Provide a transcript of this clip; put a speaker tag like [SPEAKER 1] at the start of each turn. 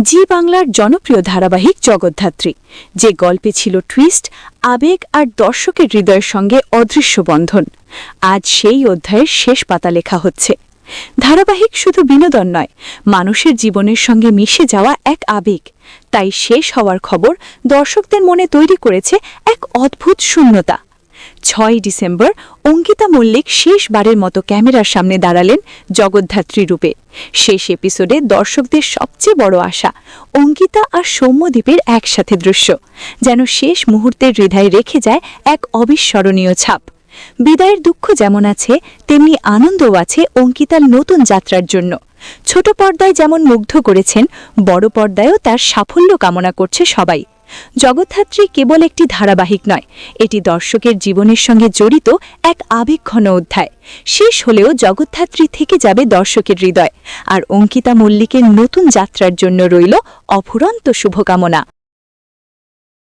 [SPEAKER 1] জি বাংলার জনপ্রিয় ধারাবাহিক জগদ্ধাত্রী, যে গল্পে ছিল টুইস্ট, আবেগ আর দর্শকের হৃদয়ের সঙ্গে অদৃশ্য বন্ধন। আজ সেই অধ্যায়ের শেষ পাতা লেখা হচ্ছে। ধারাবাহিক শুধু বিনোদন নয়, মানুষের জীবনের সঙ্গে মিশে যাওয়া এক আবেগ। তাই শেষ হওয়ার খবর দর্শকদের মনে তৈরি করেছে এক অদ্ভুত শূন্যতা। ৬ ডিসেম্বর অঙ্কিতা মল্লিক শেষবারের মতো ক্যামেরার সামনে দাঁড়ালেন জগদ্ধাত্রী রূপে। শেষ এপিসোডে দর্শকদের সবচেয়ে বড় আশা অঙ্কিতা আর সৌম্যদীপের একসাথে দৃশ্য, যেন শেষ মুহূর্তের হৃদয়ে রেখে যায় এক অবিস্মরণীয় ছাপ। বিদায়ের দুঃখ যেমন আছে, তেমনি আনন্দও আছে অঙ্কিতার নতুন যাত্রার জন্য। ছোট পর্দায় যেমন মুগ্ধ করেছেন, বড় পর্দায়ও তার সাফল্য কামনা করছে সবাই। জগদ্ধাত্রী কেবল একটি ধারাবাহিক নয়, এটি দর্শকের জীবনের সঙ্গে জড়িত এক আবেগঘন অধ্যায়। শেষ হলেও জগদ্ধাত্রী থেকে যাবে দর্শকের হৃদয়, আর অঙ্কিতা মল্লিকের নতুন যাত্রার জন্য রইল অফুরন্ত শুভকামনা।